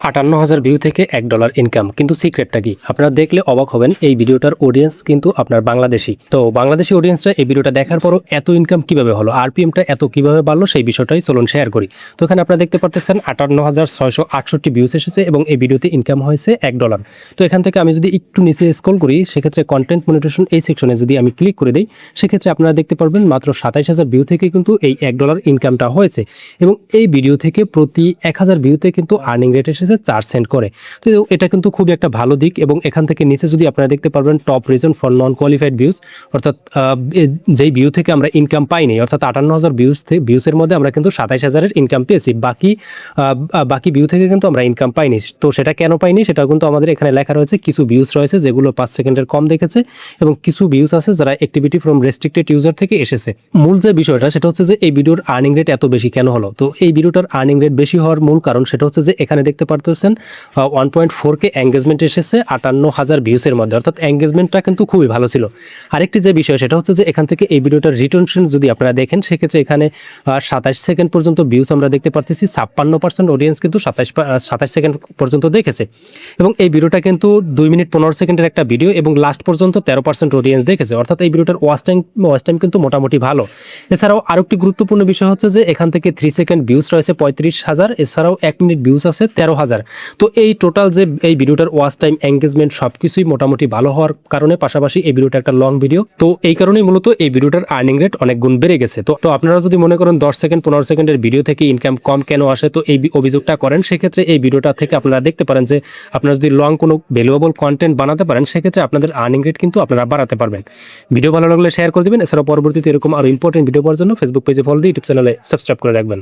58,000 view থেকে $1 income, কিন্তু সিক্রেটটা কি? আপনারা দেখলে অবাক হবেন। এই ভিডিওটার অডিয়েন্স কিন্তু আপনার বাংলাদেশি। তো বাংলাদেশি অডিয়েন্সরা এই ভিডিওটা দেখার পরও এত ইনকাম কিভাবে হলো, আরপিএমটা এত কিভাবে বাড়লো, সেই বিষয়টাই চলুন শেয়ার করি। তো এখানে আপনারা দেখতে পারতেছেন 58,668 ভিউস এসেছে এবং এই ভিডিওতে ইনকাম হয়েছে $1। তো এখান থেকে আমি যদি একটু নিচে স্ক্রল করি, সেক্ষেত্রে কন্টেন্ট মনিটাইজেশন এই সেকশনে যদি আমি ক্লিক করে দিই, সেক্ষেত্রে আপনারা দেখতে পারবেন মাত্র 27,000 ভিউ থেকে কিন্তু এই $1 ইনকামটা হয়েছে এবং এই ভিডিও থেকে প্রতি 1000 ভিউতে কিন্তু আর্নিং রেট এসেছে 4 সেন্ট করে। তো এটা কিন্তু খুবই একটা ভালো দিক এবং এখান থেকে নিচে যদি আপনারা দেখতে পারবেন top reason for non qualified views, অর্থাৎ যেই ভিউ থেকে আমরা ইনকাম পাইনি, অর্থাৎ 58,000 ভিউসের মধ্যে আমরা কিন্তু 27,000-এর ইনকাম পেয়েছি। বাকি ভিউ থেকে কিন্তু আমরা ইনকাম পাইনি। তো সেটা কেন পাইনি সেটা কিন্তু আমাদের এখানে লেখা রয়েছে। কিছু ভিউস রয়েছে যেগুলো 5 সেকেন্ডের কম দেখেছে এবং কিছু ভিউস আছে যারা অ্যাক্টিভিটি ফ্রম রেস্ট্রিক্টেড ইউজার থেকে এসেছে। মূল যে বিষয়টা সেটা হচ্ছে যে এই ভিডিওর আর্নিং রেট এত বেশি কেন হলো। তো এই ভিডিওটার আর্নিং রেট বেশি হওয়ার মূল কারণ সেটা হচ্ছে যে এখানে দেখতে পারতেছেন 1.4K এঙ্গেজমেন্ট এসেছে 58,000 ভিউসের মধ্যে, অর্থাৎ এঙ্গেজমেন্টটা কিন্তু খুবই ভালো ছিল। আরেকটি যে বিষয় সেটা হচ্ছে যে এখান থেকে এই ভিডিওটার রিটেনশন যদি আপনারা দেখেন, সেক্ষেত্রে এখানে 27 সেকেন্ড পর্যন্ত ভিউস আমরা দেখতে পারতেছি। 56% অডিয়েন্স কিন্তু 27 সেকেন্ড পর্যন্ত দেখেছে এবং এই ভিডিওটা কিন্তু 2 মিনিট 15 সেকেন্ডের একটা ভিডিও এবং লাস্ট পর্যন্ত 13% অডিয়েন্স দেখেছে, অর্থাৎ এই ভিডিওটার ওয়াচ টাইম কিন্তু মোটামুটি ভালো। এছাড়াও আরেকটি গুরুত্বপূর্ণ বিষয় হচ্ছে যে এখান থেকে 3 সেকেন্ড ভিউস রয়েছে 35,000, এছাড়াও 1 মিনিট ভিউস আছে 13,000। তো এই টোটাল যে এই ভিডিওটার ওয়াচ টাইম, এঙ্গেজমেন্ট সবকিছুই মোটামুটি ভালো হওয়ার কারণে, পাশাপাশি এই ভিডিওটা একটা লং ভিডিও, তো এই কারণেই মূলত এই ভিডিওটার আর্নিং রেট অনেক গুণ বেড়ে গেছে। তো আপনারা যদি মনে করেন 10 সেকেন্ড 15 সেকেন্ডের ভিডিও থেকে ইনকাম কম কেন আসে, তো এই অভিযোগটা করেন, সেক্ষেত্রে এই ভিডিওটা থেকে আপনারা দেখতে পারেন যে আপনারা যদি লং কোনো ভ্যালুয়েবল কন্টেন্ট বানাতে পারেন, সেক্ষেত্রে আপনাদের আর্নিং রেট কিন্তু আপনারা বাড়াতে পারবেন। ভিডিও ভালো লাগলে শেয়ার করে দেবেন। এছাড়াও পরবর্তীতে এরকম আরো ইম্পর্টেন্ট ভিডিও পাওয়ার জন্য ফেসবুক পেজে ফলো দিয়ে ইউটিউব চ্যানেলে সাবস্ক্রাইব করে রাখবেন।